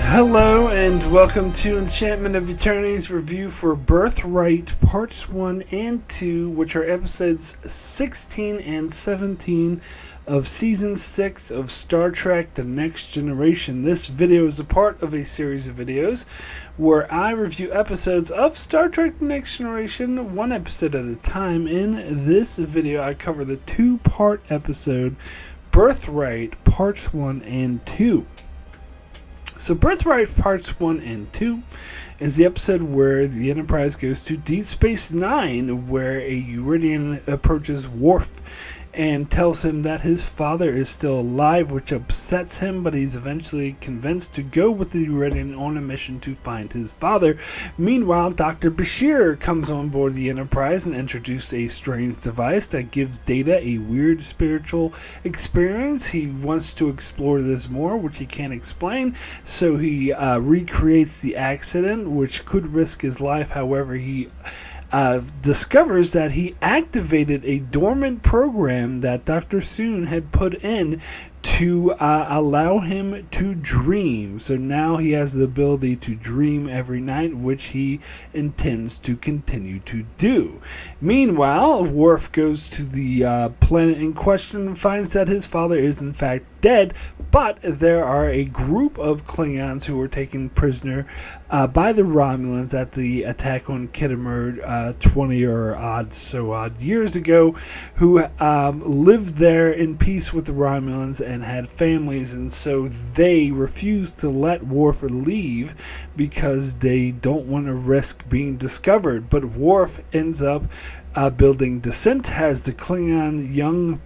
Hello and welcome to Enchantment of Eternity's review for Birthright Parts 1 and 2, which are episodes 16 and 17 of Season 6 of Star Trek The Next Generation. This video is a part of a series of videos where I review episodes of Star Trek The Next Generation, one episode at a time. In this video, I cover the two-part episode, Birthright Parts 1 and 2. So Birthright Parts 1 and 2 is the episode where the Enterprise goes to Deep Space Nine, where a Uridian approaches Worf and tells him that his father is still alive, which upsets him, but he's eventually convinced to go with the Uridian on a mission to find his father. Meanwhile, Dr. Bashir comes on board the Enterprise and introduces a strange device that gives Data a weird spiritual experience. He wants to explore this more, which he can't explain, so he recreates the accident, which could risk his life. However, he discovers that he activated a dormant program that Dr. Soon had put in to allow him to dream. So now he has the ability to dream every night, which he intends to continue to do. Meanwhile, Worf goes to the planet in question and finds that his father is in fact dead, but there are a group of Klingons who were taken prisoner by the Romulans at the attack on Kittimer 20 or odd years ago, who lived there in peace with the Romulans and had families, and so they refuse to let Worf leave because they don't want to risk being discovered. But Worf ends up building Descent, has the Klingon young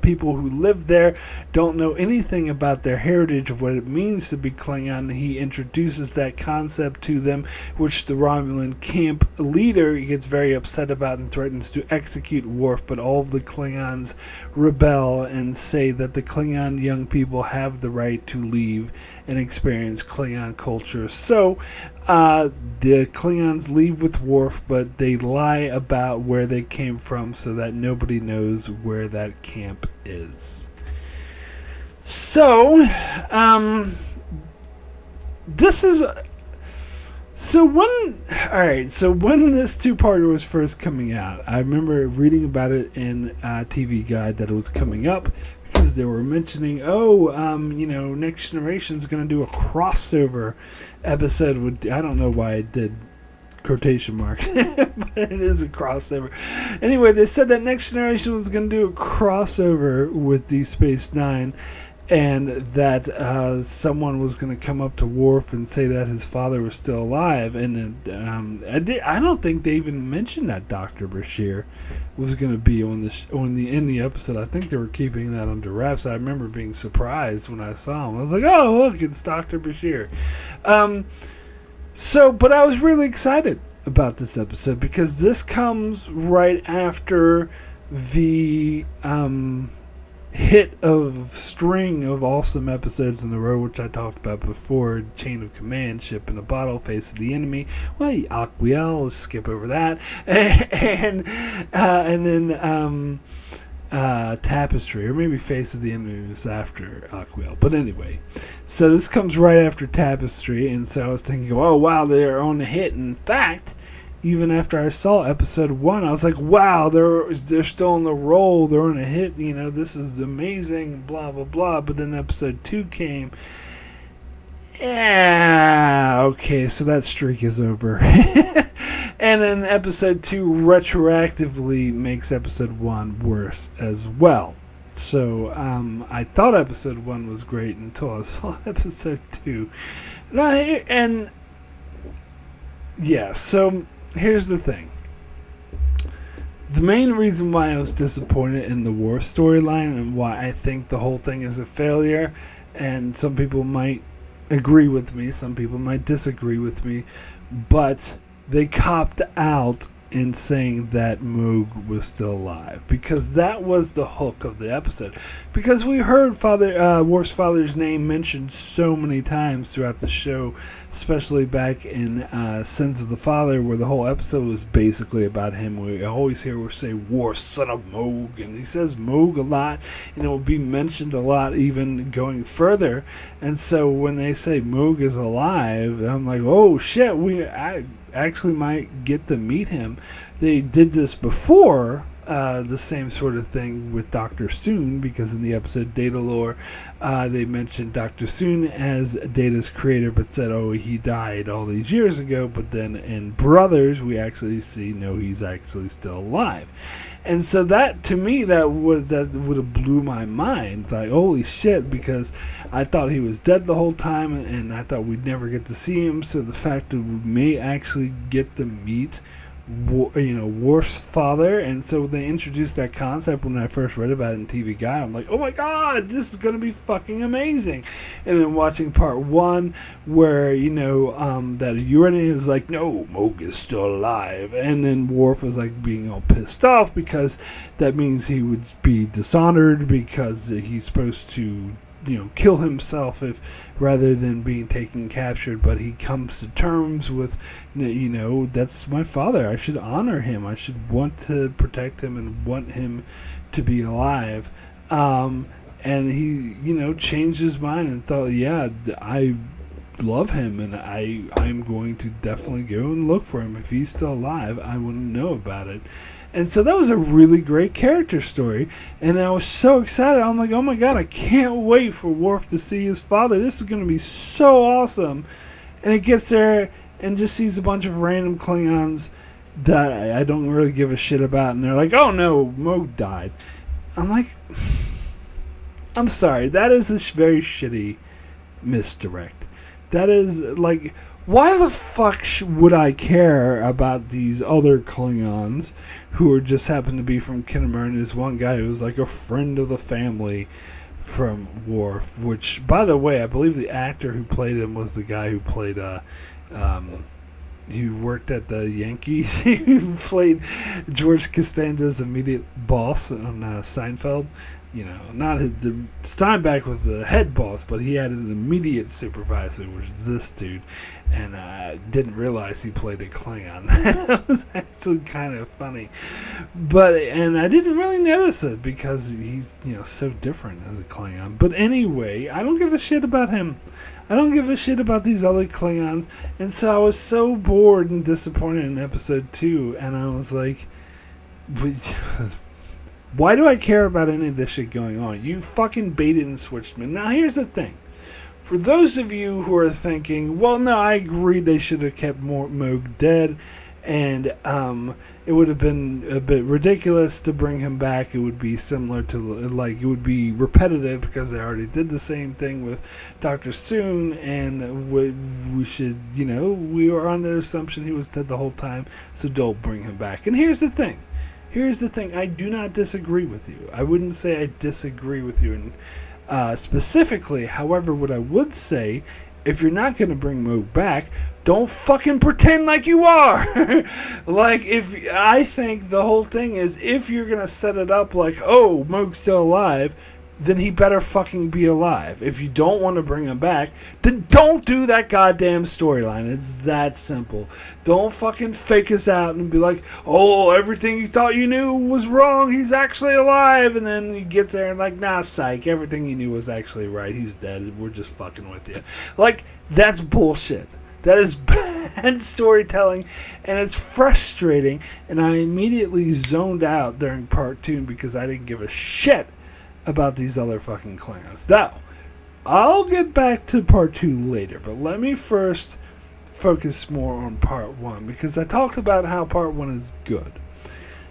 people who live there, don't know anything about their heritage of what it means to be Klingon. He introduces that concept to them, which the Romulan camp leader gets very upset about and threatens to execute Worf, but all of the Klingons rebel and say that the Klingon young people have the right to leave and experience Klingon culture. So the Klingons leave with Worf, but they lie about where they came from so that nobody knows where that camp is. So, this is... So when this two-parter was first coming out, I remember reading about it in a TV Guide that it was coming up, because they were mentioning, Next Generation is going to do a crossover episode with, I don't know why I did quotation marks, but it is a crossover. Anyway, they said that Next Generation was going to do a crossover with Deep Space Nine, and that someone was going to come up to Worf and say that his father was still alive. And I don't think they even mentioned that Dr. Bashir was going to be in the episode. I think they were keeping that under wraps. I remember being surprised when I saw him. I was like, oh, look, it's Dr. Bashir. But I was really excited about this episode because this comes right after the hit of string of awesome episodes in a row, which I talked about before. Chain of Command, Ship in a Bottle, Face of the Enemy. Well, Aquiel, let's skip over that. and then Tapestry, or maybe Face of the Enemy was after Aquiel. But anyway, so this comes right after Tapestry, and so I was thinking, oh wow, they're on a hit. In fact, even after I saw episode 1, I was like, wow, they're still on the roll, they're on a hit, this is amazing, blah, blah, blah. But then episode 2 came. Yeah, okay, so that streak is over. And then episode 2 retroactively makes episode 1 worse as well. So I thought episode 1 was great until I saw episode 2. So here's the thing. The main reason why I was disappointed in the Worf storyline and why I think the whole thing is a failure, and some people might agree with me, some people might disagree with me, but they copped out in saying that Mogh was still alive, because that was the hook of the episode. Because we heard Worf's father's name mentioned so many times throughout the show, especially back in Sins of the Father, where the whole episode was basically about him. We always hear Worf say, "Worf, son of Mogh," and he says Mogh a lot, and it will be mentioned a lot even going further. And so when they say Mogh is alive, I'm like, oh shit, I actually might get to meet him. They did this before, the same sort of thing with Dr. Soon, because in the episode Data Lore, they mentioned Dr. Soon as Data's creator, but said, oh, he died all these years ago. But then in Brothers, we actually see, no, he's actually still alive. And so that, to me, that would have blew my mind. Like, holy shit, because I thought he was dead the whole time, and I thought we'd never get to see him. So the fact that we may actually get to meet Worf's father, and so they introduced that concept when I first read about it in TV Guide. I'm like, oh my god, this is gonna be fucking amazing. And then watching part 1, where that Uranus is like, no, Mogh is still alive, and then Worf was like being all pissed off because that means he would be dishonored because he's supposed to kill himself rather than being taken captured. But he comes to terms with, that's my father. I should honor him. I should want to protect him and want him to be alive. And he, changed his mind and thought, yeah, I love him, and I'm going to definitely go and look for him. If he's still alive, I want to know about it. And so that was a really great character story, and I was so excited. I'm like, oh my god, I can't wait for Worf to see his father. This is going to be so awesome. And he gets there and just sees a bunch of random Klingons that I don't really give a shit about, and they're like, oh no, Mogh died. I'm like, I'm sorry, that is a very shitty misdirect. That is like, why the fuck would I care about these other Klingons who are just happen to be from Khitomer? And there's one guy who's like a friend of the family from Worf, which, by the way, I believe the actor who played him was the guy who played he worked at the Yankees. He played George Costanza's immediate boss on Seinfeld. Steinbeck was the head boss, but he had an immediate supervisor, which is this dude, and I didn't realize he played a Klingon. That was actually kind of funny, and I didn't really notice it because he's so different as a Klingon. But anyway, I don't give a shit about him. I don't give a shit about these other Klingons, and so I was so bored and disappointed in episode 2, and I was like, why do I care about any of this shit going on? You fucking baited and switched me. Now, here's the thing. For those of you who are thinking, well, no, I agree they should have kept Mogh dead, and it would have been a bit ridiculous to bring him back. It would be similar to, it would be repetitive because they already did the same thing with Dr. Soon, and we should, we were on the assumption he was dead the whole time, so don't bring him back. And here's the thing. I do not disagree with you. I wouldn't say I disagree with you specifically. However, what I would say, if you're not going to bring Mogh back, don't fucking pretend like you are. I think the whole thing is, if you're going to set it up like, oh, Mogh's still alive, then he better fucking be alive. If you don't want to bring him back, then don't do that goddamn storyline. It's that simple. Don't fucking fake us out and be like, oh, everything you thought you knew was wrong. He's actually alive. And then he gets there and like, nah, psych. Everything you knew was actually right. He's dead. We're just fucking with you. That's bullshit. That is bad storytelling, and it's frustrating. And I immediately zoned out during part 2 because I didn't give a shit about these other fucking Klingons. Now, I'll get back to part 2 later, but let me first focus more on part 1, because I talked about how part 1 is good.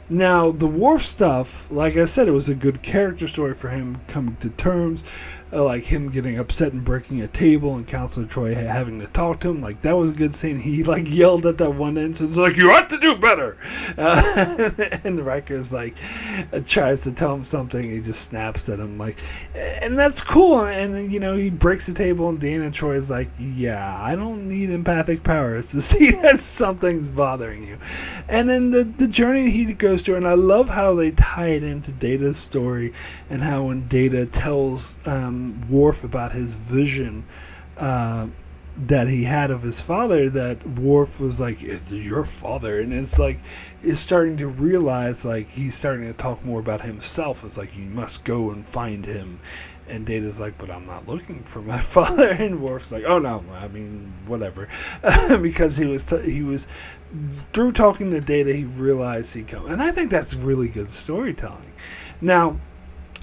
Now, the Worf stuff, like I said, it was a good character story for him coming to terms, like him getting upset and breaking a table and Counselor Troy having to talk to him. Like, that was a good scene. He, like, yelled at that one ensign, like, you ought to do better! And Riker's, like, tries to tell him something, he just snaps at him, like, and that's cool. And, you know, he breaks the table, and Deanna Troy's like, yeah, I don't need empathic powers to see that something's bothering you. And then the journey he goes through, and I love how they tie it into Data's story, and how when Data tells Worf about his vision that he had of his father, that Worf was like, it's your father, and it's like, is starting to realize, like, he's starting to talk more about himself. It's like, you must go and find him. And Data's like, but I'm not looking for my father. And Worf's like, oh no, I mean, whatever. Because he was through talking to Data, he realized he'd come. And I think that's really good storytelling. Now,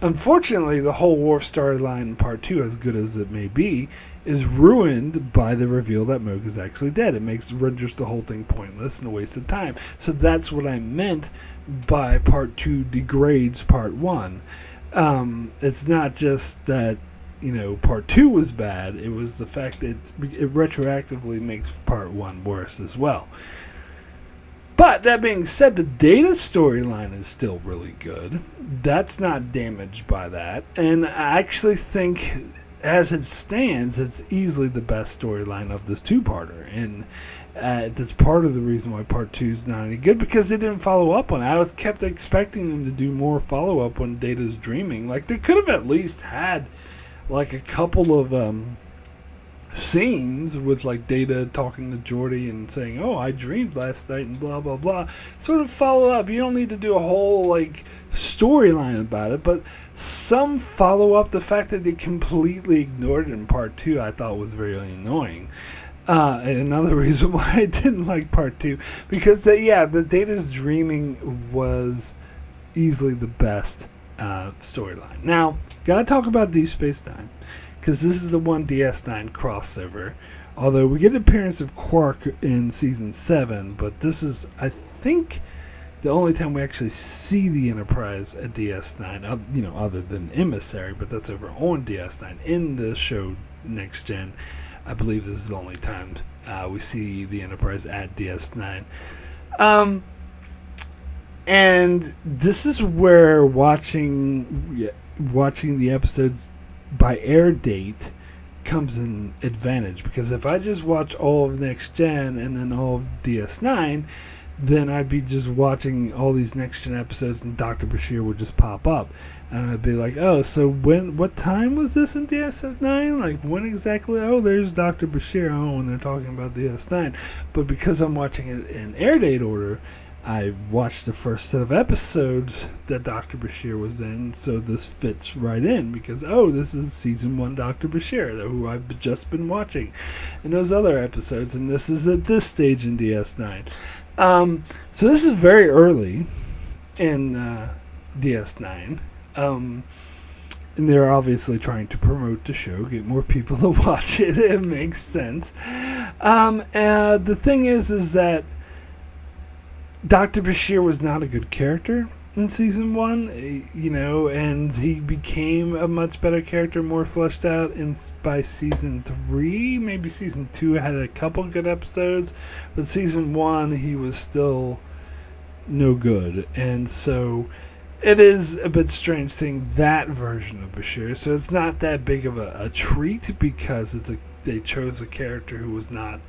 unfortunately, the whole Worf storyline in part 2, as good as it may be, is ruined by the reveal that Mogh is actually dead. It renders the whole thing pointless and a waste of time. So that's what I meant by part 2 degrades part 1. It's not just that, you know, part 2 was bad. It was the fact that it retroactively makes part 1 worse as well. But that being said, the Data storyline is still really good. That's not damaged by that. And I actually think, as it stands, it's easily the best storyline of this two-parter. And that's part of the reason why part 2 is not any good, because they didn't follow up on it. I kept expecting them to do more follow-up when Data's dreaming. Like, they could have at least had, like, a couple of scenes with, like, Data talking to Geordi and saying, oh, I dreamed last night and blah blah blah, sort of follow up. You don't need to do a whole, like, storyline about it, but some follow up. The fact that they completely ignored it in part 2 I thought was very annoying. And another reason why I didn't like part 2, because the Data's dreaming was easily the best storyline. Now, gotta talk about Deep Space Nine, because this is the one DS9 crossover. Although we get an appearance of Quark in season 7, but this is, I think, the only time we actually see the Enterprise at DS9, you know, other than Emissary, but that's over on DS9 in the show Next Gen. I believe this is the only time we see the Enterprise at DS9. And this is where watching the episodes by air date comes in advantage, because if I just watch all of Next Gen and then all of DS9, then I'd be just watching all these Next Gen episodes and Dr. Bashir would just pop up, and I'd be like, oh, so what time was this in DS9? Like, when exactly? Oh, there's Dr. Bashir. Oh, when they're talking about DS9. But because I'm watching it in air date order, I watched the first set of episodes that Dr. Bashir was in, so this fits right in, because, oh, this is season 1 Dr. Bashir, who I've just been watching, and those other episodes, and this is at this stage in DS9. So this is very early in DS9, and they're obviously trying to promote the show, get more people to watch it. It makes sense. The thing is that Dr. Bashir was not a good character in season 1, you know, and he became a much better character, more fleshed out by season 3. Maybe season 2 had a couple good episodes, but season 1 he was still no good. And so it is a bit strange seeing that version of Bashir. So it's not that big of a treat, because they chose a character who was not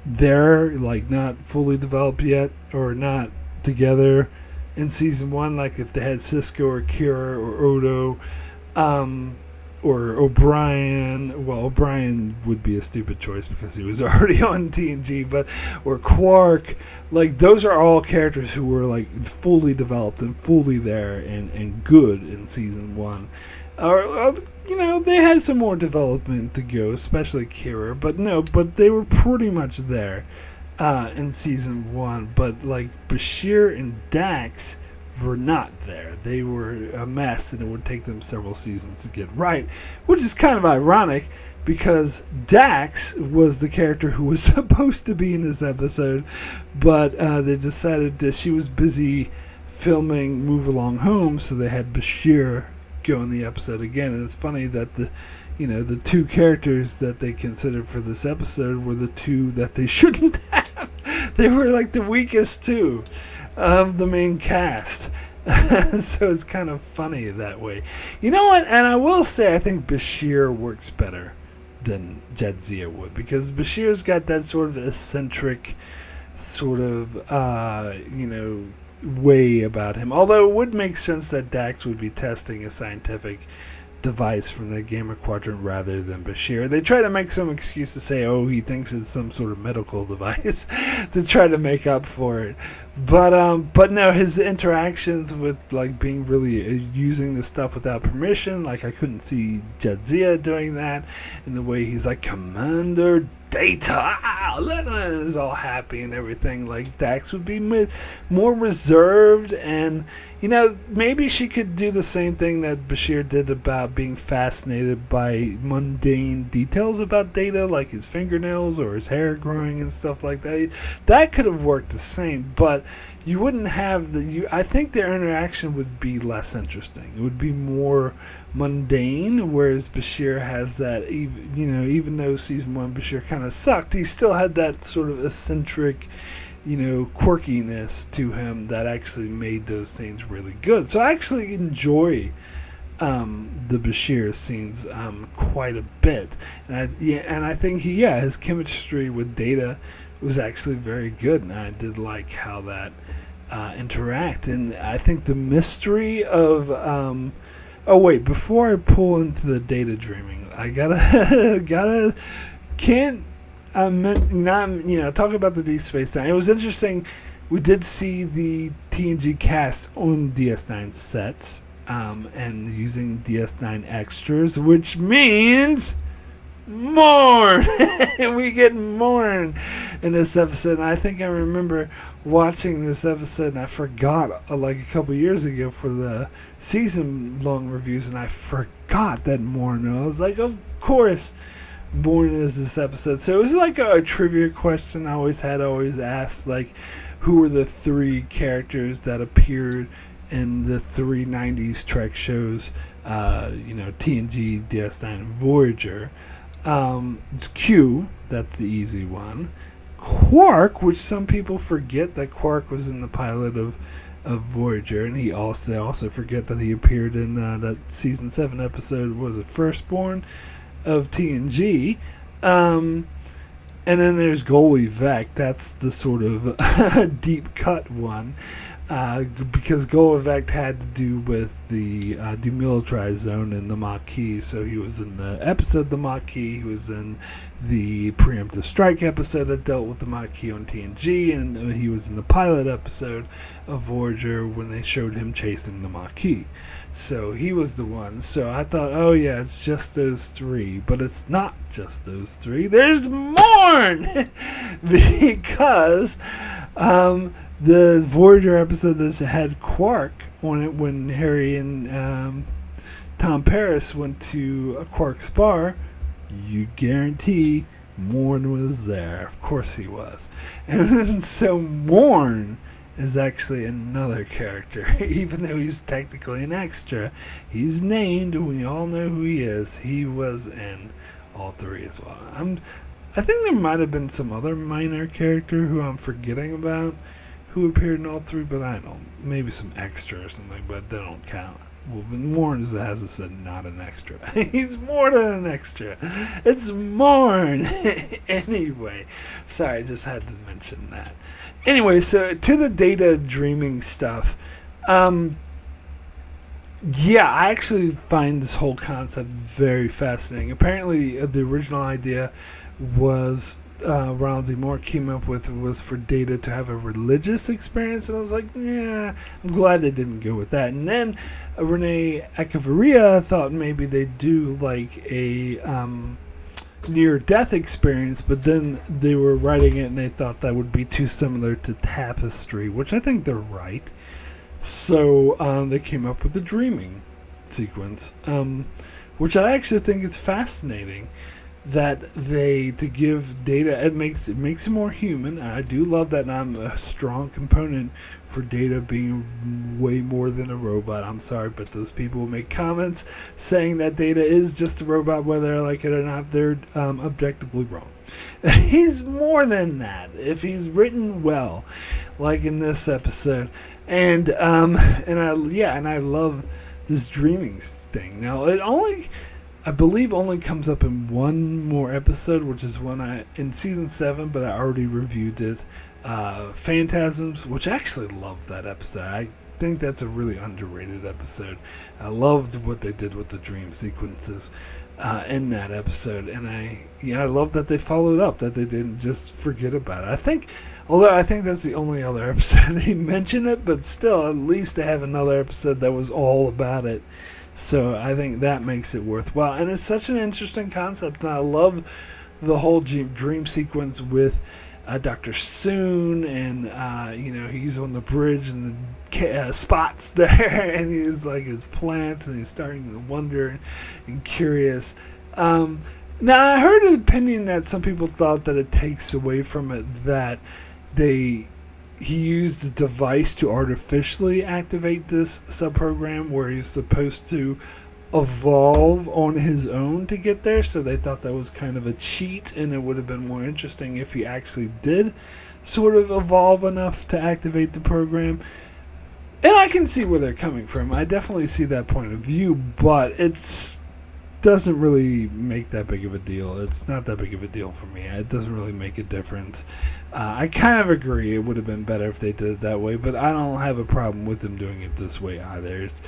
there, like not fully developed yet, or not together in season 1. Like if they had Sisko or Kira or Odo, or O'Brien. Well, O'Brien would be a stupid choice because he was already on TNG, but or Quark. Like those are all characters who were like fully developed and fully there and good in season 1. Or you know, they had some more development to go, especially Kira, but they were pretty much there in season 1. But like Bashir and Dax were not there. They were a mess, and it would take them several seasons to get right, which is kind of ironic, because Dax was the character who was supposed to be in this episode, but they decided that she was busy filming Move Along Home, so they had Bashir go in the episode again. And it's funny that the two characters that they considered for this episode were the two that they shouldn't have. They were like the weakest two of the main cast. So it's kind of funny that way. You know what? And I will say, I think Bashir works better than Jadzia would, because Bashir's got that sort of eccentric sort of way about him. Although it would make sense that Dax would be testing a scientific device from the Gamma Quadrant rather than Bashir. They try to make some excuse to say, oh, he thinks it's some sort of medical device to try to make up for it. But no, his interactions with like being really using the stuff without permission, like I couldn't see Jadzia doing that, and the way he's like, Commander Data is all happy and everything. Like Dax would be more reserved, and maybe she could do the same thing that Bashir did about being fascinated by mundane details about Data, like his fingernails or his hair growing and stuff like that. That could have worked the same, but you wouldn't have I think their interaction would be less interesting. It would be more mundane, whereas Bashir has that, even though season 1 Bashir kind of sucked, he still had that sort of eccentric, quirkiness to him that actually made those scenes really good. So I actually enjoy the Bashir scenes quite a bit, and I think his chemistry with Data was actually very good, and I did like how that interact. And I think the mystery of oh wait, before I pull into the Data dreaming, I talk about the Deep Space Nine. It was interesting. We did see the TNG cast on DS9 sets, and using DS9 extras, which means Morn. We get Morn in this episode, and I think I remember watching this episode, and I forgot like a couple years ago for the season long reviews, and I forgot that Morn. I was like, of course Morn is this episode. So it was like a trivia question I always asked, like, who were the 3 characters that appeared in the 3 90s Trek shows, TNG, DS9, and Voyager. It's Q, that's the easy one. Quark, which some people forget that Quark was in the pilot of Voyager, and they also forget that he appeared in that season 7 episode, was it Firstborn of TNG. And then there's Goalie Vec. That's the sort of deep cut one, because Goalie Vec had to do with the demilitarized zone in the Maquis. So he was in the episode The Maquis. He was in the preemptive strike episode that dealt with the Maquis on TNG, and he was in the pilot episode of Voyager when they showed him chasing the Maquis. So he was the one. So I thought, oh yeah, it's just those 3, but it's not just those 3. There's more, because the Voyager episode that had Quark on it, when Harry and Tom Paris went to Quark's bar, you guarantee Morn was there. Of course he was. And so Morn is actually another character. Even though he's technically an extra, he's named, and we all know who he is. He was in all 3 as well. I think there might have been some other minor character who I'm forgetting about who appeared in all 3, but I don't know, maybe some extra or something, but they don't count. Well, Morn has it said not an extra. He's more than an extra. It's Morn. Anyway, sorry, I just had to mention that. Anyway, so to the Data dreaming stuff. I actually find this whole concept very fascinating. Apparently, the original idea was Ronald D. Moore came up with was for Data to have a religious experience, and I was like, yeah, I'm glad they didn't go with that. And then Renee Echevarria thought maybe they'd do like a near-death experience, but then they were writing it and they thought that would be too similar to Tapestry, which I think they're right. So they came up with the dreaming sequence, which I actually think is fascinating. to give Data, it makes him more human. I do love that, and I'm a strong component for Data being way more than a robot. I'm sorry, but those people who make comments saying that Data is just a robot, whether I like it or not, they're objectively wrong. He's more than that if he's written well, like in this episode. And I love this dreaming thing. Now it I believe only comes up in one more episode, which is in season 7, but I already reviewed it. Phantasms, which I actually love that episode. I think that's a really underrated episode. I loved what they did with the dream sequences in that episode, and I love that they followed up, that they didn't just forget about it. Although I think that's the only other episode they mention it, but still, at least they have another episode that was all about it. So I think that makes it worthwhile. And it's such an interesting concept. And I love the whole dream sequence with Dr. Soon. And, he's on the bridge and the Spot's there. And he's like his plants. And he's starting to wonder and curious. Now, I heard an opinion that some people thought that it takes away from it that he used a device to artificially activate this subprogram where he's supposed to evolve on his own to get there. So they thought that was kind of a cheat, and it would have been more interesting if he actually did sort of evolve enough to activate the program. And I can see where they're coming from. I definitely see that point of view, but it's doesn't really make that big of a deal. It's not that big of a deal for me. It doesn't really make a difference. I kind of agree it would have been better if they did it that way, but I don't have a problem with them doing it this way either. It's,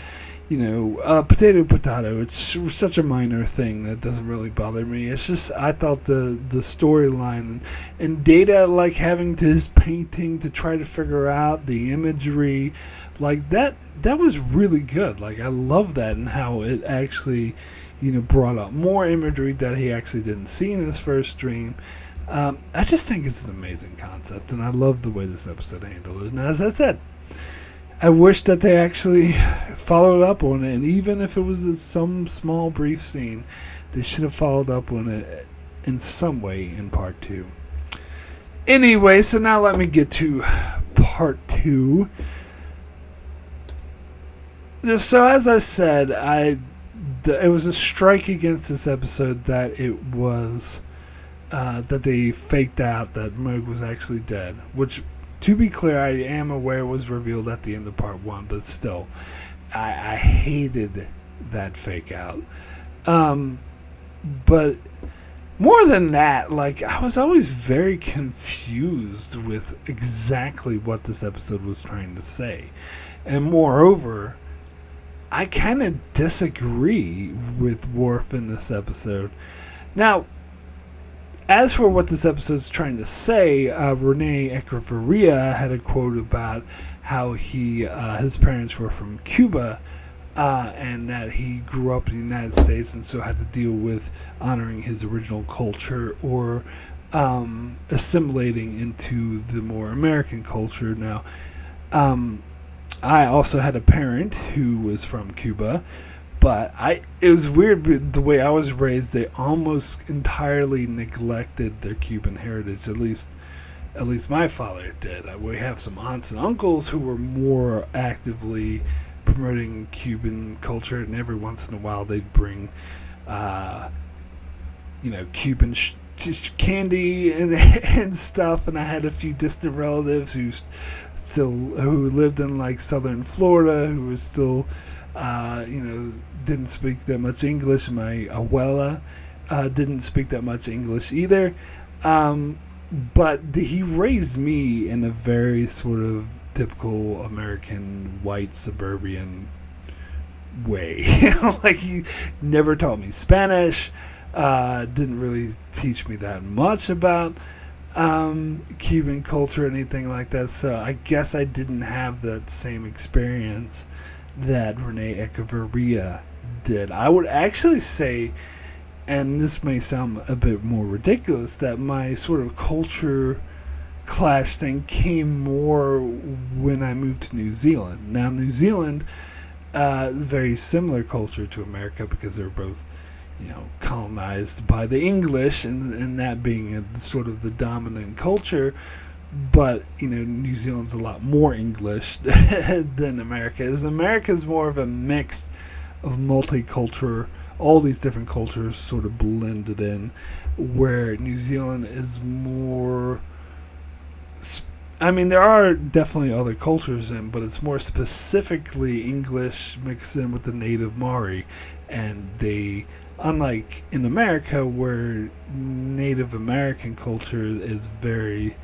potato. It's such a minor thing that doesn't really bother me. It's just, I thought the storyline and Data, like having to his painting to try to figure out the imagery, like that was really good. Like, I love that, and how it actually brought up more imagery that he actually didn't see in his first dream. I just think it's an amazing concept, and I love the way this episode handled it. And as I said, I wish that they actually followed up on it, and even if it was some small brief scene, they should have followed up on it in some way in part 2. Anyway, so now let me get to part 2. So as I said, it was a strike against this episode that it was that they faked out that Mogh was actually dead, which, to be clear, I am aware was revealed at the end of part 1, but still, I hated that fake out. But more than that, like, I was always very confused with exactly what this episode was trying to say. And moreover, I kind of disagree with Worf in this episode. Now, as for what this episode is trying to say, Rene Echevarria had a quote about how his parents were from Cuba, and that he grew up in the United States and so had to deal with honoring his original culture or assimilating into the more American culture. Now, I also had a parent who was from Cuba, but it was weird the way I was raised. They almost entirely neglected their Cuban heritage. At least my father did. We have some aunts and uncles who were more actively promoting Cuban culture, and every once in a while they'd bring, Cuban candy and stuff. And I had a few distant relatives who lived in like southern Florida who was still, didn't speak that much English. My abuela didn't speak that much English either. But he raised me in a very sort of typical American white suburban way. Like, he never taught me Spanish, didn't really teach me that much about Cuban culture or anything like that. So I guess I didn't have that same experience that Rene Echevarria did. I would actually say, and this may sound a bit more ridiculous, that my sort of culture clash thing came more when I moved to New Zealand. Now, New Zealand is a very similar culture to America because they're both, colonized by the English, and that being sort of the dominant culture. But New Zealand's a lot more English than America is. America's more of a mix of multicultural, all these different cultures sort of blended in, where New Zealand is more. There are definitely other cultures in, but it's more specifically English mixed in with the native Maori, and they. Unlike in America, where Native American culture is very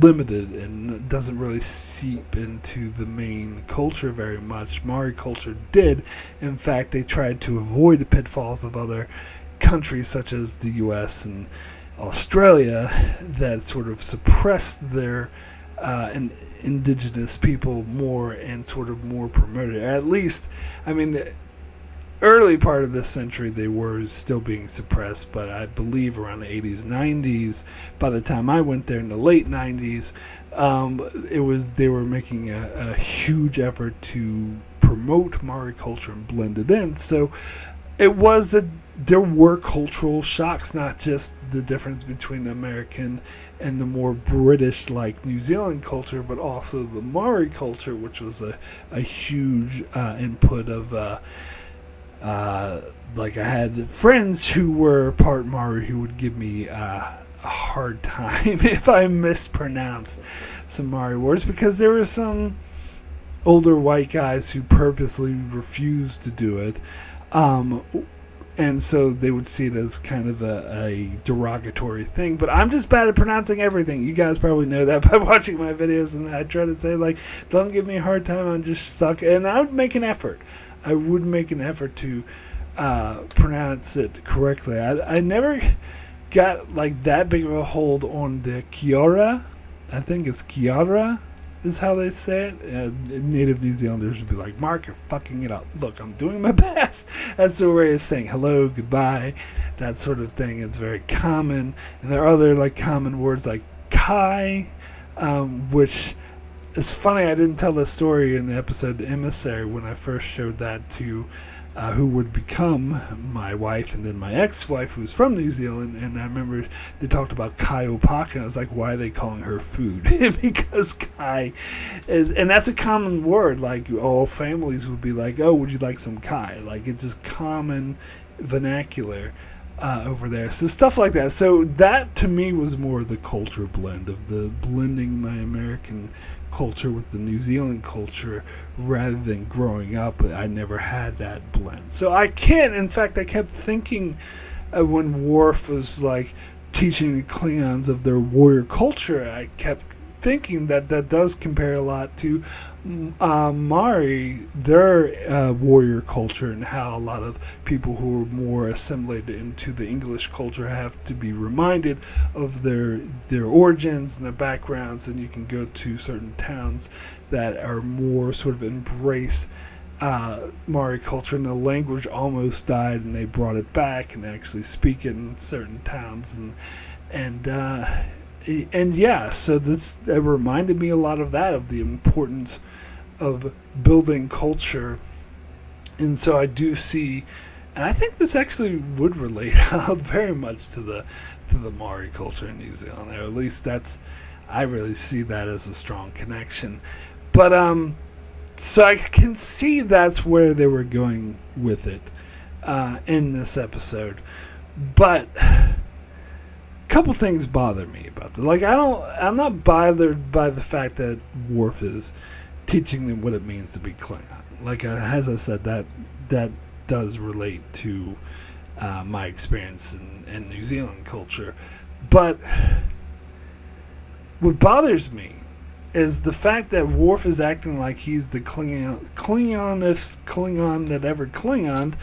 limited and doesn't really seep into the main culture very much, Maori culture did. In fact, they tried to avoid the pitfalls of other countries such as the U.S. and Australia that sort of suppressed their indigenous people more and sort of more promoted. At least, the early part of this century they were still being suppressed, but I believe around the 80s, 90s, by the time I went there in the late 90s, they were making a huge effort to promote Maori culture and blend it in. So there were cultural shocks, not just the difference between the American and the more British like New Zealand culture, but also the Maori culture, which was a huge input of I had friends who were part Maori who would give me a hard time if I mispronounced some Maori words, because there were some older white guys who purposely refused to do it, and so they would see it as kind of a derogatory thing. But I'm just bad at pronouncing everything. You guys probably know that by watching my videos, and I try to say, don't give me a hard time, I just suck. And I would make an effort. I would make an effort to pronounce it correctly. I never got that big of a hold on the Kiora. I think it's Kiara is how they say it. Native New Zealanders would be like, Mark, you're fucking it up. Look, I'm doing my best. That's the way of saying hello, goodbye, that sort of thing. It's very common. And there are other common words like kai, which... It's funny, I didn't tell this story in the episode Emissary when I first showed that to who would become my wife and then my ex-wife, who was from New Zealand. And I remember they talked about kai opaka, and I was like, why are they calling her food? Because kai is, and that's a common word. All families would be like, oh, would you like some kai? It's just common vernacular over there. So stuff like that. So that to me was more the culture blend of the blending my American culture with the New Zealand culture, rather than growing up I never had that blend. So I kept thinking when Worf was teaching the Klingons of their warrior culture, I kept thinking that does compare a lot to Maori, their warrior culture, and how a lot of people who are more assimilated into the English culture have to be reminded of their origins and their backgrounds. And you can go to certain towns that are more sort of embrace Maori culture, and the language almost died, and they brought it back and actually speak it in certain towns, and yeah, so it reminded me a lot of that, of the importance of building culture. And so I do see, and I think this actually would relate very much to the Maori culture in New Zealand, or at least I really see that as a strong connection. But so I can see that's where they were going with it in this episode. But couple things bother me about this. I'm not bothered by the fact that Worf is teaching them what it means to be Klingon. As I said, that does relate to my experience in New Zealand culture. But what bothers me is the fact that Worf is acting like he's the Klingonest Klingon that ever Klingoned,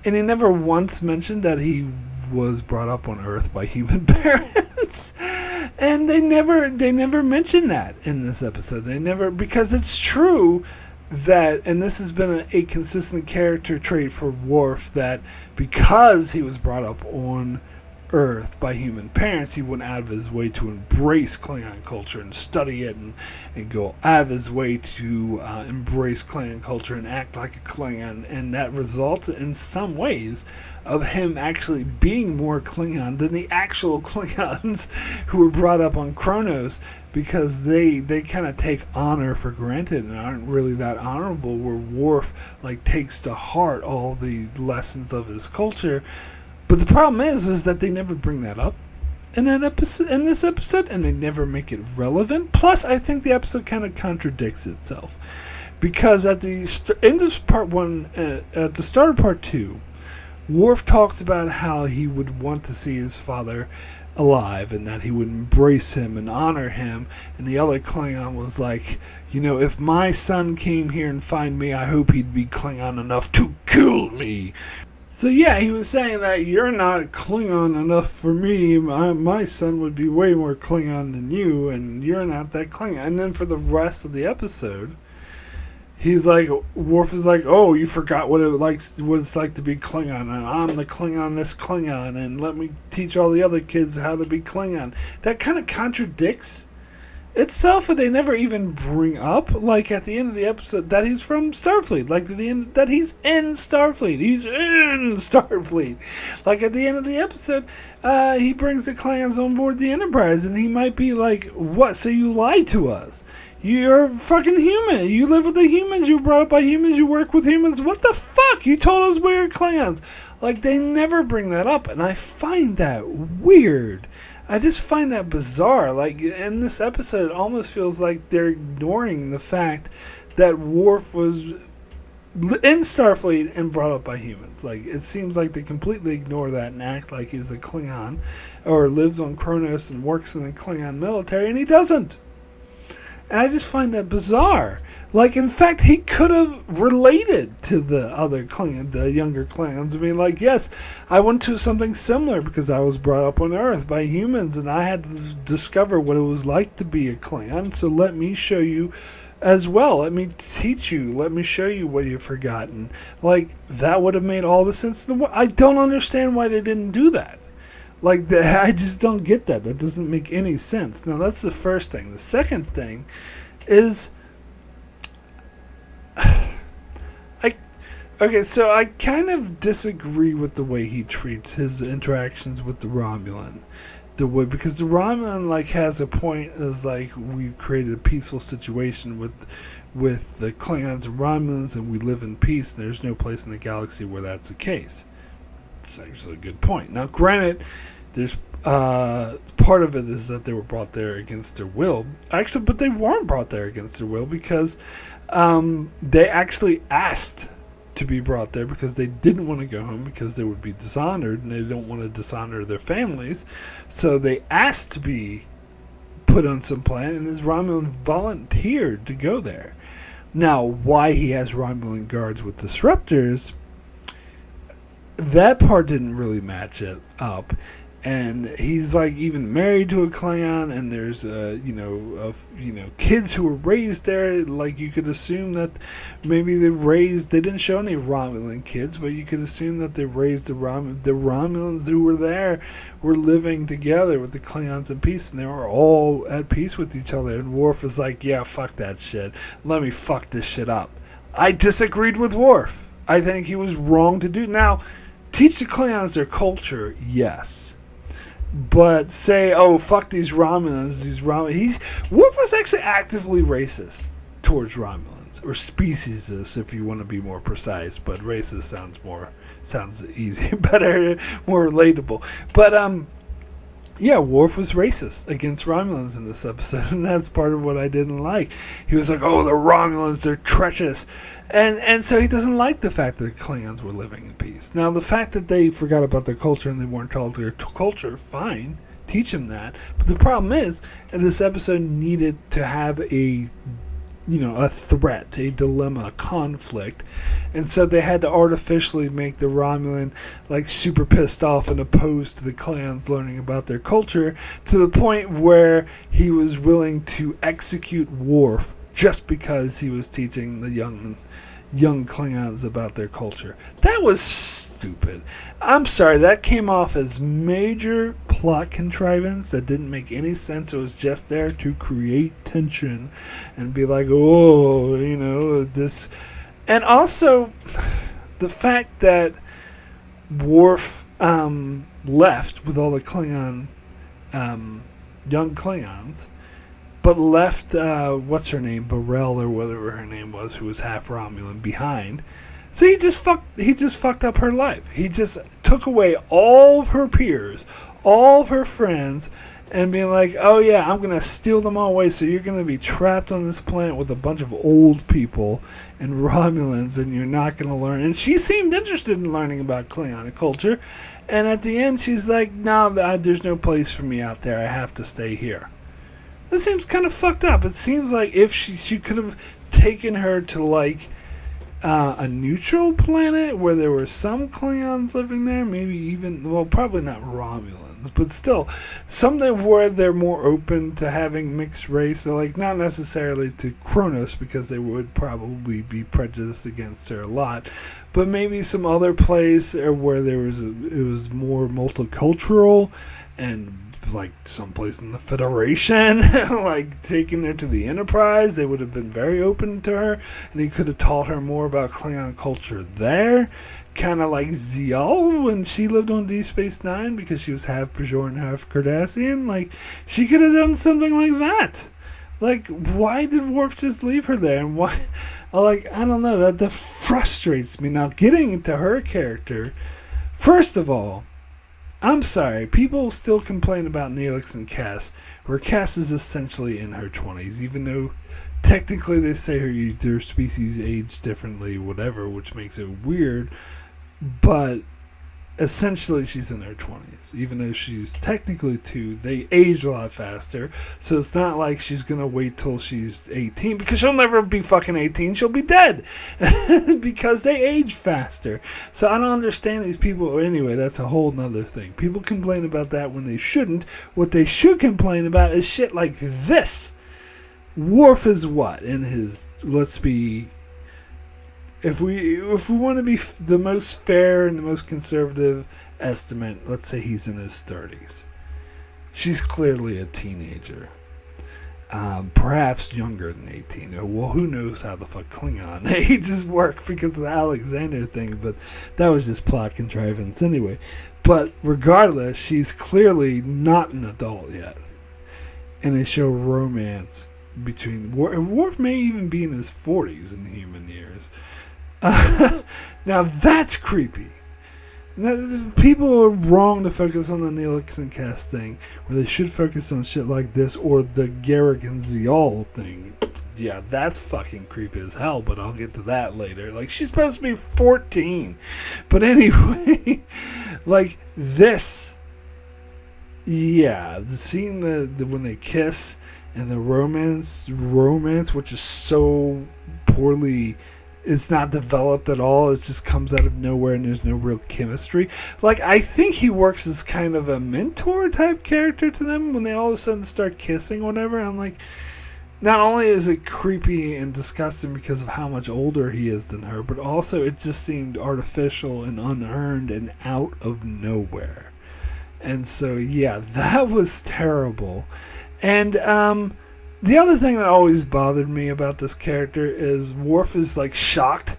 and he never once mentioned that he was brought up on Earth by human parents. And they never mention that in this episode. Because it's true that, and this has been a consistent character trait for Worf, that because he was brought up on Earth by human parents, he went out of his way to embrace Klingon culture and study it, and go out of his way to embrace Klingon culture and act like a Klingon. And that results in some ways of him actually being more Klingon than the actual Klingons who were brought up on Kronos, because they kind of take honor for granted and aren't really that honorable, where Worf takes to heart all the lessons of his culture. But the problem is that they never bring that up in this episode, and they never make it relevant. Plus, I think the episode kind of contradicts itself, because at the end of part one, at the start of part two, Worf talks about how he would want to see his father alive and that he would embrace him and honor him. And the other Klingon was like, if my son came here and find me, I hope he'd be Klingon enough to kill me. So yeah, he was saying that you're not Klingon enough for me. My son would be way more Klingon than you, and you're not that Klingon. And then for the rest of the episode, Worf is like, oh, you forgot what it's like to be Klingon, and I'm the Klingon, this Klingon, and let me teach all the other kids how to be Klingon. That kind of contradicts itself, and they never even bring up, at the end of the episode, that he's from Starfleet. At the end, that he's in Starfleet. He's in Starfleet. At the end of the episode, he brings the Klingons on board the Enterprise, and he might be like, what, so you lied to us? You're fucking human. You live with the humans. You were brought up by humans. You work with humans. What the fuck? You told us we were Klingons. They never bring that up, and I find that weird. I just find that bizarre. In this episode, it almost feels like they're ignoring the fact that Worf was in Starfleet and brought up by humans. It seems like they completely ignore that and act like he's a Klingon, or lives on Kronos and works in the Klingon military, and he doesn't. And I just find that bizarre. In fact, he could have related to the other Klingon, the younger Klingons. I mean, yes, I went to something similar because I was brought up on Earth by humans, and I had to discover what it was like to be a Klingon. So let me show you as well. Let me teach you. Let me show you what you've forgotten. That would have made all the sense in the world. I don't understand why they didn't do that. I just don't get that. That doesn't make any sense. Now, that's the first thing. The second thing is, so I kind of disagree with the way he treats his interactions with the Romulan. Because the Romulan, has a point, is we've created a peaceful situation with the Klingons and Romulans, and we live in peace, and there's no place in the galaxy where that's the case. It's actually a good point. Now, granted, there's part of it is that they were brought there against their will. Actually, but they weren't brought there against their will, because they actually asked to be brought there because they didn't want to go home because they would be dishonored, and they don't want to dishonor their families. So they asked to be put on some planet, and this Romulan volunteered to go there. Now, why he has Romulan guards with disruptors, that part didn't really match it up. And he's even married to a Klingon, and there's kids who were raised there. You could assume that maybe they didn't show any Romulan kids, but you could assume that they raised the Romulans who were there were living together with the Klingons in peace, and they were all at peace with each other. And Worf is like, yeah, fuck that shit. Let me fuck this shit up. I disagreed with Worf. I think he was wrong to do. Now, teach the Klingons their culture, yes. But say, oh, fuck these Romulans, Worf was actually actively racist towards Romulans, or speciesist if you want to be more precise, but racist sounds easy, better, more relatable. But yeah, Worf was racist against Romulans in this episode, and that's part of what I didn't like. He was like, oh, the Romulans, they're treacherous. And so he doesn't like the fact that the Klingons were living in peace. Now, the fact that they forgot about their culture and they weren't told their culture, fine, teach them that. But the problem is, this episode needed to have a threat, a dilemma, a conflict. And so they had to artificially make the Romulan super pissed off and opposed to the Klingons learning about their culture, to the point where he was willing to execute Worf just because he was teaching the young young Klingons about their culture. That was stupid. I'm sorry, that came off as major plot contrivance that didn't make any sense. It was just there to create tension and be like, oh, this. And also, the fact that Worf left with all the young Klingons, but left, what's her name, Burrell or whatever her name was, who was half Romulan, behind. So he just fucked up her life. He just took away all of her peers, all of her friends, and being like, oh yeah, I'm going to steal them all away, so you're going to be trapped on this planet with a bunch of old people and Romulans, and you're not going to learn. And she seemed interested in learning about Klingon culture, and at the end she's like, no, there's no place for me out there. I have to stay here. That seems kind of fucked up. It seems like if she could have taken her to like a neutral planet where there were some Klingons living there, maybe even, well, probably not Romulans, but still something where they're more open to having mixed race. So like not necessarily to Kronos, because they would probably be prejudiced against her a lot, but maybe some other place or where it was more multicultural, and like someplace in the Federation, like taking her to the Enterprise, they would have been very open to her, and he could have taught her more about Klingon culture there, kind of like Zial when she lived on DS9, because she was half Bajoran, half Cardassian. Like, she could have done something like that. Like, why did Worf just leave her there? And why, like, I don't know, that frustrates me. Now, getting into her character, first of all, I'm sorry, people still complain about Neelix and Cass, where Cass is essentially in her 20s, even though technically they say their species age differently, whatever, which makes it weird, but essentially she's in her 20s, even though she's technically 2. They age a lot faster, so it's not like she's going to wait till she's 18, because she'll never be fucking 18, she'll be dead, because they age faster. So I don't understand these people. Anyway, that's a whole nother thing. People complain about that when they shouldn't. What they should complain about is shit like this. Worf is what? In his, let's be... If we want to be the most fair and the most conservative estimate, let's say he's in his 30s. She's clearly a teenager. Perhaps younger than 18. Well, who knows how the fuck Klingon ages work because of the Alexander thing, but that was just plot contrivance anyway. But regardless, she's clearly not an adult yet. And they show romance between Worf may even be in his 40s in human years. Now that's creepy. People are wrong to focus on the Neelix and Cass thing, where they should focus on shit like this or the Garrick and Zial thing. Yeah, that's fucking creepy as hell, but I'll get to that later. Like, she's supposed to be 14. But anyway, like this. Yeah, the scene when they kiss and the romance, which is so poorly... It's not developed at all. It just comes out of nowhere and there's no real chemistry. Like, I think he works as kind of a mentor type character to them when they all of a sudden start kissing or whatever. I'm like, not only is it creepy and disgusting because of how much older he is than her, but also it just seemed artificial and unearned and out of nowhere. And so, yeah, that was terrible. And, the other thing that always bothered me about this character is Worf is like shocked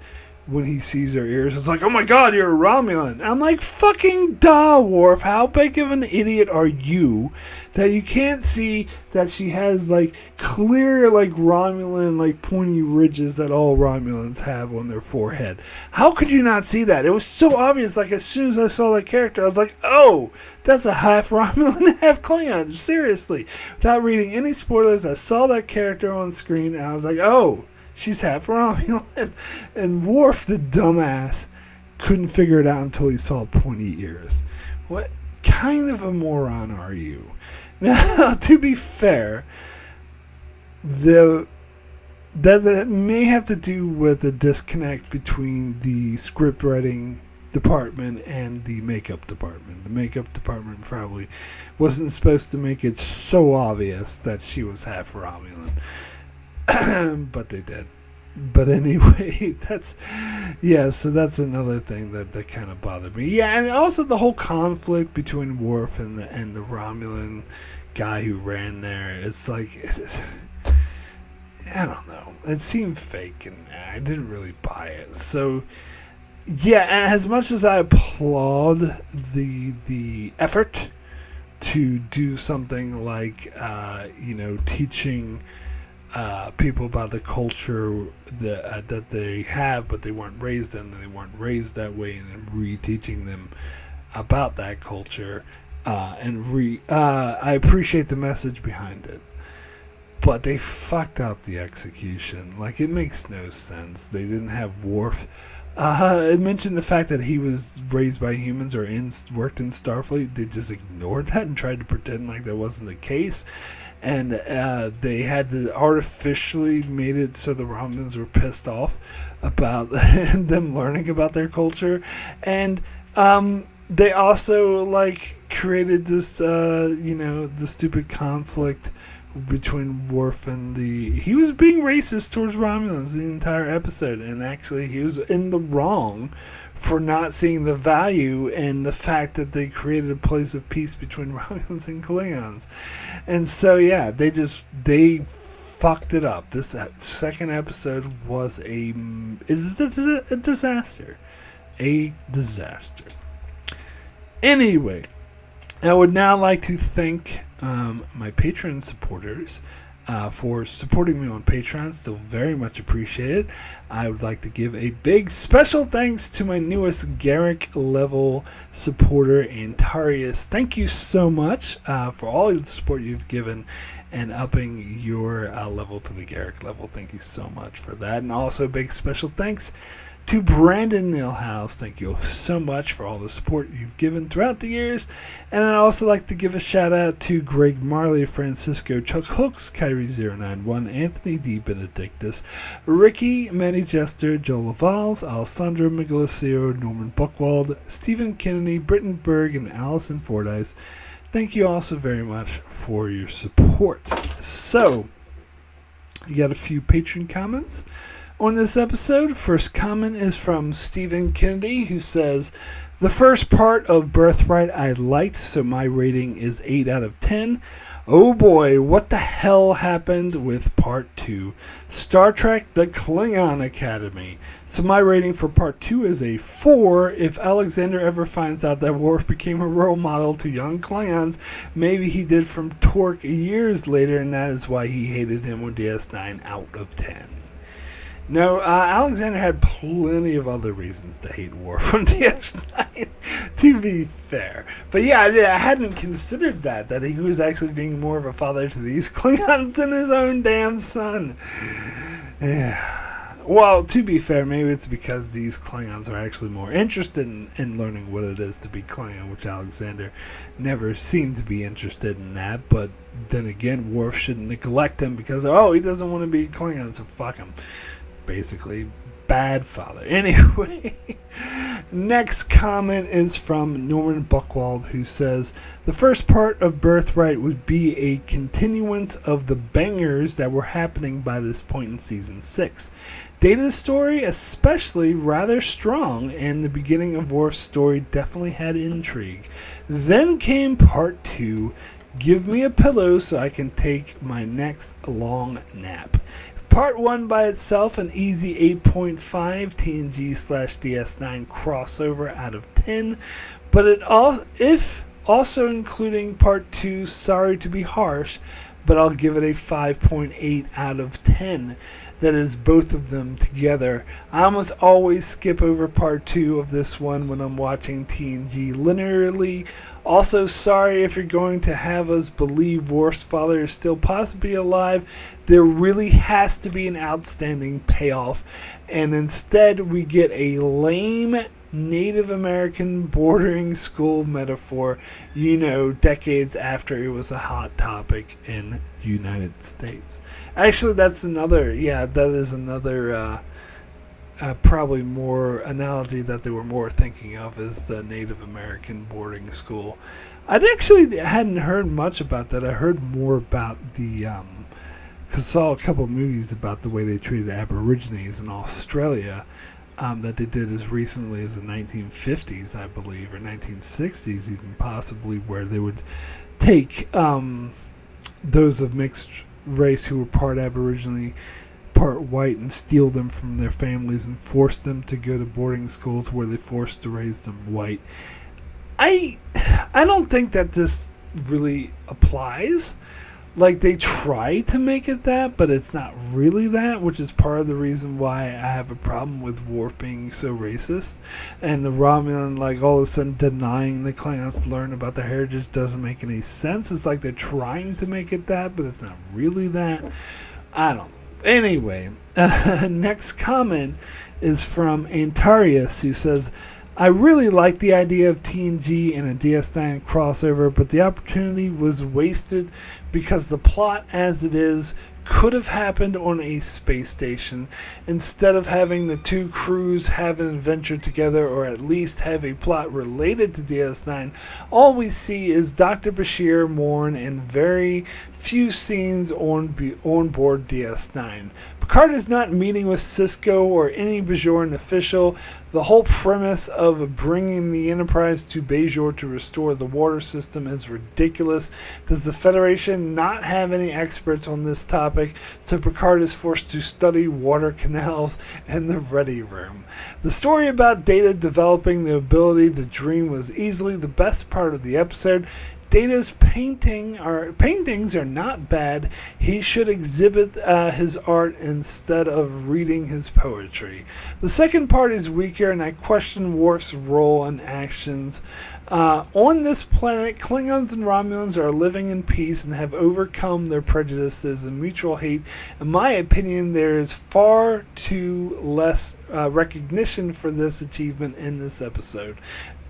when he sees her ears. It's like, oh my god, you're a Romulan. I'm like, fucking duh, Worf. How big of an idiot are you that you can't see that she has like clear like Romulan like pointy ridges that all Romulans have on their forehead? How could you not see that? It was so obvious. Like, as soon as I saw that character, I was like, oh, that's a half Romulan, half Klingon. Seriously. Without reading any spoilers, I saw that character on screen and I was like, oh, she's half Romulan. And Worf, the dumbass, couldn't figure it out until he saw pointy ears. What kind of a moron are you? Now, to be fair, that may have to do with the disconnect between the script writing department and the makeup department. The makeup department probably wasn't supposed to make it so obvious that she was half Romulan. But they did. But anyway, so that's another thing that kind of bothered me. Yeah, and also the whole conflict between Worf and the Romulan guy who ran there. It's like, I don't know. It seemed fake, and I didn't really buy it. So, yeah, and as much as I applaud the effort to do something like, teaching people about the culture that they have, but they weren't raised in, and they weren't raised that way, and then reteaching them about that culture, I appreciate the message behind it. But they fucked up the execution. Like, it makes no sense. They didn't have Worf. It mentioned the fact that he was raised by humans or worked in Starfleet. They just ignored that and tried to pretend like that wasn't the case. And they had to artificially made it so the Romulans were pissed off about them learning about their culture. And they also, created this, the stupid conflict between Worf and he was being racist towards Romulans the entire episode, and actually he was in the wrong for not seeing the value and the fact that they created a place of peace between Romulans and Klingons. And so they fucked it up. This second episode was a disaster. A disaster. Anyway, I would now like to thank my Patreon supporters for supporting me on Patreon. Still very much appreciated. I would like to give a big special thanks to my newest Garrick level supporter, Antarius. Thank you so much for all the support you've given and upping your level to the Garrick level. Thank you so much for that. And also a big special thanks to Brandon Nilhouse. Thank you so much for all the support you've given throughout the years. And I'd also like to give a shout out to Greg Marley, Francisco Chuck Hooks, Kyrie091, Anthony D. Benedictus, Ricky, Manny Jester, Joel Lavals, Alessandro Migalicio, Norman Buchwald, Stephen Kennedy, Britton Berg, and Allison Fordyce. Thank you also very much for your support. So, you got a few Patreon comments on this episode. First comment is from Stephen Kennedy, who says, the first part of Birthright I liked, so my rating is 8 out of 10. Oh boy, what the hell happened with part 2? Star Trek The Klingon Academy. So my rating for part 2 is a 4. If Alexander ever finds out that Worf became a role model to young Klingons, maybe he did from Torque years later, and that is why he hated him on DS9 out of 10. No, Alexander had plenty of other reasons to hate Worf on DS9, to be fair. But yeah, I hadn't considered that he was actually being more of a father to these Klingons than his own damn son. Yeah. Well, to be fair, maybe it's because these Klingons are actually more interested in learning what it is to be Klingon, which Alexander never seemed to be interested in that. But then again, Worf shouldn't neglect him because, he doesn't want to be Klingon, so fuck him. Basically, bad father. Anyway, next comment is from Norman Buchwald, who says, the first part of Birthright would be a continuance of the bangers that were happening by this point in season 6. Data's story especially rather strong, and the beginning of Worf's story definitely had intrigue. Then came part 2, give me a pillow so I can take my next long nap. Part 1 by itself, an easy 8.5 TNG/DS9 crossover out of 10, but if also including part 2, sorry to be harsh, but I'll give it a 5.8 out of 10. That is both of them together. I almost always skip over part 2 of this one when I'm watching TNG linearly. Also, sorry if you're going to have us believe Worf's father is still possibly alive. There really has to be an outstanding payoff, and instead we get a lame Native American boarding school metaphor, decades after it was a hot topic in the United States. Actually, that is another probably more analogy that they were more thinking of is the Native American boarding school. I hadn't heard much about that. I heard more about the because I saw a couple of movies about the way they treated Aborigines in Australia that they did as recently as the 1950s, I believe, or 1960s even possibly, where they would take those of mixed race who were part Aborigine, part white, and steal them from their families and force them to go to boarding schools where they forced to raise them white. I don't think that this really applies. Like, they try to make it that, but it's not really that, which is part of the reason why I have a problem with Worf being so racist. And the Romulan, like, all of a sudden denying the Klingons to learn about their heritage doesn't make any sense. It's like they're trying to make it that, but it's not really that. I don't know. Anyway, next comment is from Antarius, who says, I really like the idea of TNG and a DS9 crossover, but the opportunity was wasted because the plot as it is could have happened on a space station instead of having the two crews have an adventure together, or at least have a plot related to DS9. All we see is Dr. Bashir, Morn, and very few scenes on board DS9. Picard is not meeting with Cisco or any Bajoran official. The whole premise of bringing the Enterprise to Bajor to restore the water system is ridiculous. Does the Federation not have any experts on this topic, so Picard is forced to study water canals in the ready room? The story about Data developing the ability to dream was easily the best part of the episode. Data's paintings are not bad. He should exhibit his art instead of reading his poetry. The second part is weaker, and I question Worf's role and actions. On this planet, Klingons and Romulans are living in peace and have overcome their prejudices and mutual hate. In my opinion, there is far too less recognition for this achievement in this episode.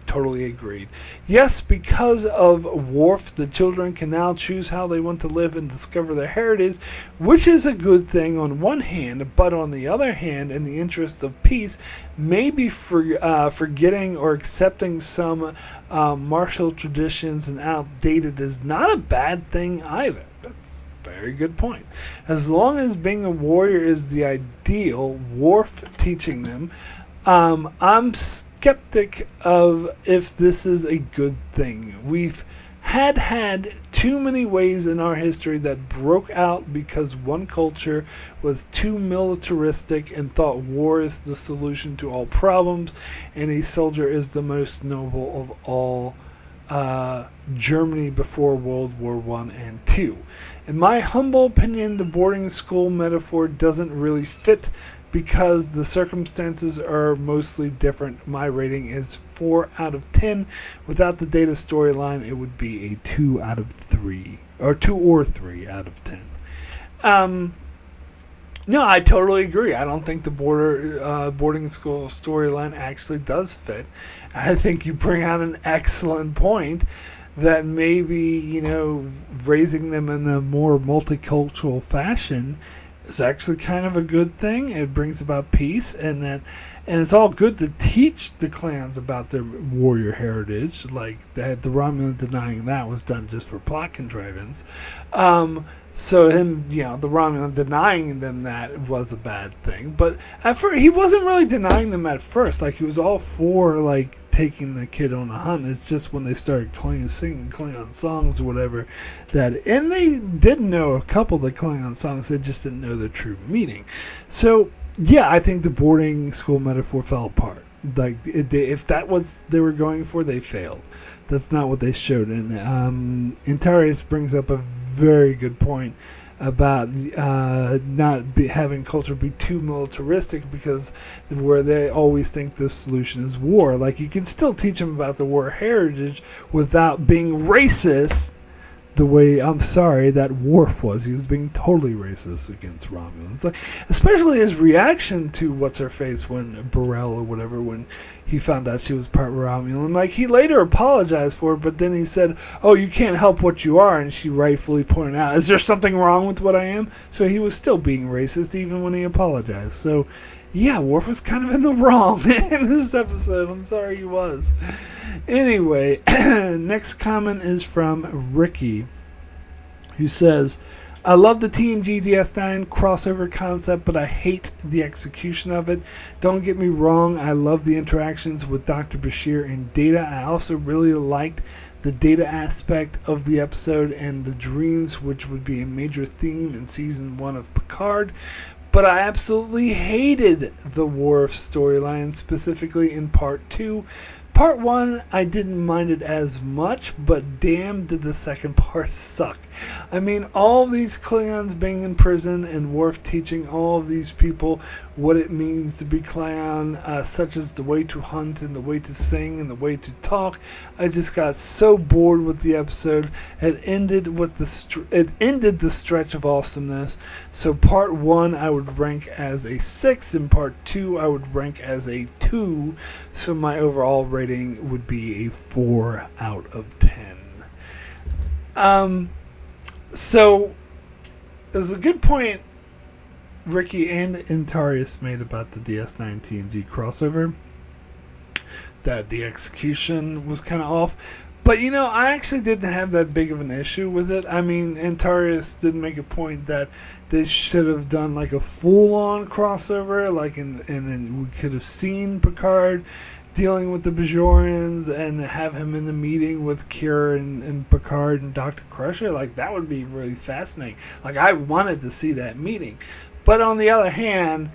Totally agreed. Yes, because of Worf, the children can now choose how they want to live and discover their heritage, which is a good thing on one hand, but on the other hand, in the interest of peace, maybe forgetting or accepting some martial traditions and outdated is not a bad thing either. That's a very good point. As long as being a warrior is the ideal, Worf teaching them, I'm skeptic of if this is a good thing. We've had too many ways in our history that broke out because one culture was too militaristic and thought war is the solution to all problems, and a soldier is the most noble of all. Germany before World War I and II. In my humble opinion, the boarding school metaphor doesn't really fit because the circumstances are mostly different. My rating is 4 out of 10. Without the Data storyline, it would be a 2 out of 3, or 2 or 3 out of 10. No, I totally agree. I don't think the boarding school storyline actually does fit. I think you bring out an excellent point that maybe, raising them in a more multicultural fashion is actually kind of a good thing. It brings about peace, and it's all good to teach the clans about their warrior heritage. Like the Romulan denying that was done just for plot contrivance. So him, the Romulan denying them that was a bad thing. But at first, he wasn't really denying them at first. Like, he was all for, taking the kid on a hunt. It's just when they started singing Klingon songs or whatever, and they did know a couple of the Klingon songs, they just didn't know the true meaning. So, yeah, I think the boarding school metaphor fell apart. If that was they were going for, they failed. That's not what they showed. And Antarius brings up a very good point about having culture be too militaristic, because where they always think the solution is war. Like, you can still teach them about the war heritage without being racist. The way, I'm sorry, that Worf was. He was being totally racist against Romulans. Especially his reaction to what's-her-face when Burrell or whatever, when he found out she was part Romulan. He later apologized for it, but then he said, oh, you can't help what you are, and she rightfully pointed out, is there something wrong with what I am? So he was still being racist even when he apologized. So, yeah, Worf was kind of in the wrong in this episode. I'm sorry he was. Anyway, next comment is from Ricky, who says, I love the TNG DS9 crossover concept, but I hate the execution of it. Don't get me wrong, I love the interactions with Dr. Bashir and Data. I also really liked the Data aspect of the episode and the dreams, which would be a major theme in Season 1 of Picard. But I absolutely hated the Worf storyline, specifically in Part 2. Part 1, I didn't mind it as much, but damn did the second part suck. I mean, all of these Klingons being in prison and Worf teaching all of these people what it means to be Klingon, such as the way to hunt and the way to sing and the way to talk. I just got so bored with the episode. It ended the stretch of awesomeness. So Part 1 I would rank as a 6, and Part 2 I would rank as a 2. So my overall rating would be a 4 out of 10. So there's a good point Ricky and Antarius made about the DS9 TNG crossover, that the execution was kind of off. But, you know, I actually didn't have that big of an issue with it. I mean, Antarius did make a point that they should have done like a full-on crossover, like and we could have seen Picard dealing with the Bajorans and have him in the meeting with Kira and Picard and Dr. Crusher. Like, that would be really fascinating. Like, I wanted to see that meeting. But on the other hand,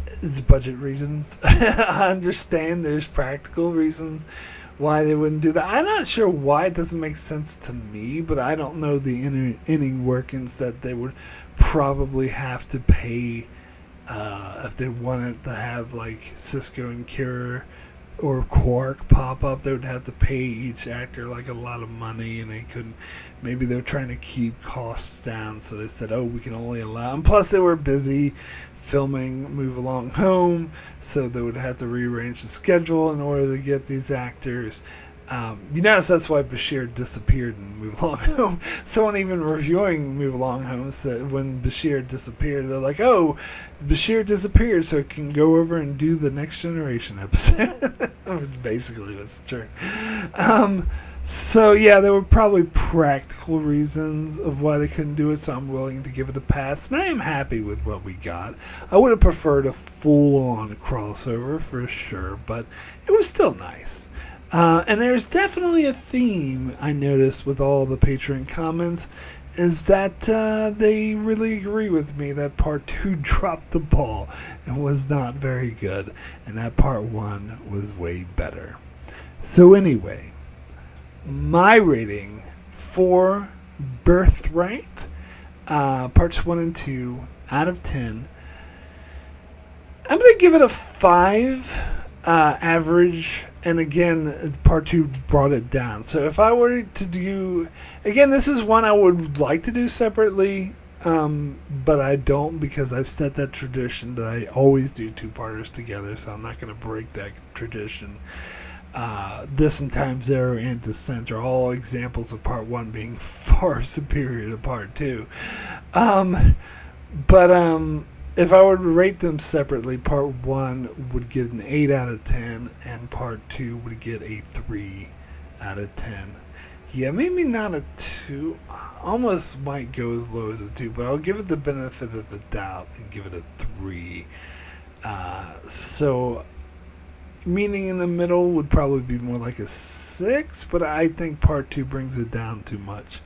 it's budget reasons. I understand there's practical reasons why they wouldn't do that. I'm not sure why it doesn't make sense to me, but I don't know the inning workings that they would probably have to pay if they wanted to have like Sisko and Kira or Quark pop up. They would have to pay each actor like a lot of money, and they couldn't. Maybe they were trying to keep costs down, so they said, "Oh, we can only allow." And plus, they were busy filming Move Along Home, so they would have to rearrange the schedule in order to get these actors. You notice that's why Bashir disappeared in Move Along Home. Someone even reviewing Move Along Home said when Bashir disappeared, they're like, "Oh, Bashir disappeared so it can go over and do the Next Generation episode," which basically was true. So yeah, there were probably practical reasons of why they couldn't do it, so I'm willing to give it a pass, and I am happy with what we got. I would have preferred a full-on crossover for sure, but it was still nice. And there's definitely a theme I noticed with all the Patreon comments, is that they really agree with me that Part 2 dropped the ball and was not very good, and that Part 1 was way better. So anyway, my rating for Birthright, Parts 1 and 2, out of 10, I'm going to give it a 5. Average, and again, Part 2 brought it down. So if I were to do, again, this is one I would like to do separately, but I don't, because I set that tradition that I always do 2-parters together, so I'm not going to break that tradition. This and Time Zero and Descent are all examples of Part 1 being far superior to Part 2. If I were to rate them separately, Part 1 would get an 8 out of 10, and Part 2 would get a 3 out of 10. Yeah, maybe not a 2. Almost might go as low as a 2, but I'll give it the benefit of the doubt and give it a 3. So, meaning in the middle would probably be more like a 6, but I think Part 2 brings it down too much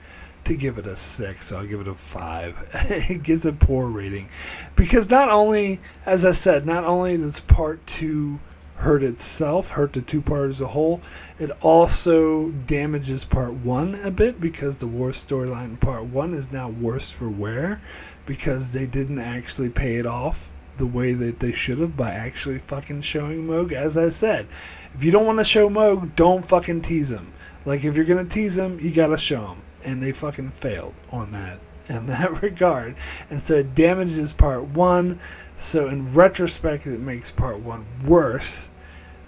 to give it a 6, so I'll give it a 5. It gives a poor rating because not only, as I said, not only does Part 2 hurt itself, hurt the 2-part as a whole, it also damages Part 1 a bit, because the Worf storyline in Part 1 is now worse for wear because they didn't actually pay it off the way that they should have by actually fucking showing Mogh. As I said, if you don't want to show Mogh, don't fucking tease him. Like, if you're going to tease him, you gotta show him. And they fucking failed on that, in that regard. And so it damages Part 1. So in retrospect, it makes Part 1 worse.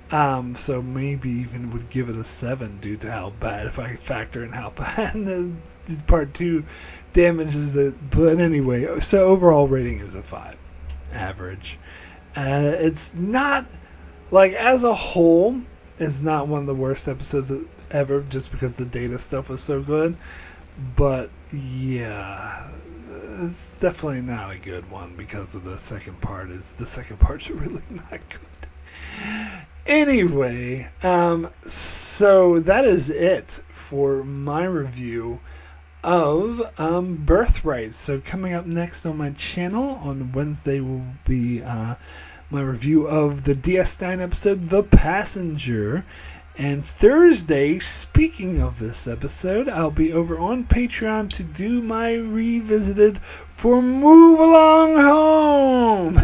So maybe even would give it a 7 due to how bad, if I factor in how bad Part 2 damages it. But anyway, so overall rating is a 5. Average. It's not, like, as a whole, it's not one of the worst episodes ever, just because the Data stuff was so good. But yeah, it's definitely not a good one because of the second part. The second part's really not good. Anyway, so that is it for my review of Birthright. So coming up next on my channel on Wednesday will be my review of the DS9 episode, The Passenger. And Thursday, speaking of this episode, I'll be over on Patreon to do my revisited for Move Along Home.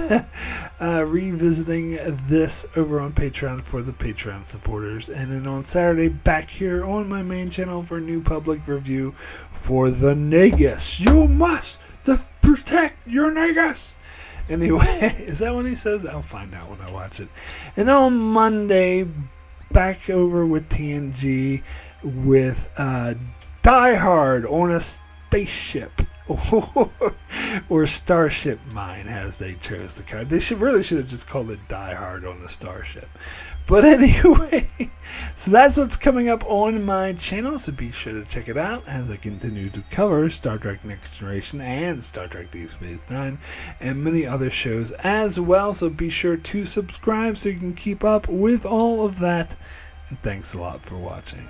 Revisiting this over on Patreon for the Patreon supporters. And then on Saturday, back here on my main channel for a new public review for the Negus. You must protect your Negus. Anyway, is that what he says? I'll find out when I watch it. And on Monday, back over with TNG with Die Hard on a spaceship or Starship Mine, as they chose the card. They should have just called it Die Hard on a Starship. But anyway, so that's what's coming up on my channel, so be sure to check it out as I continue to cover Star Trek Next Generation and Star Trek Deep Space Nine and many other shows as well. So be sure to subscribe so you can keep up with all of that. And thanks a lot for watching.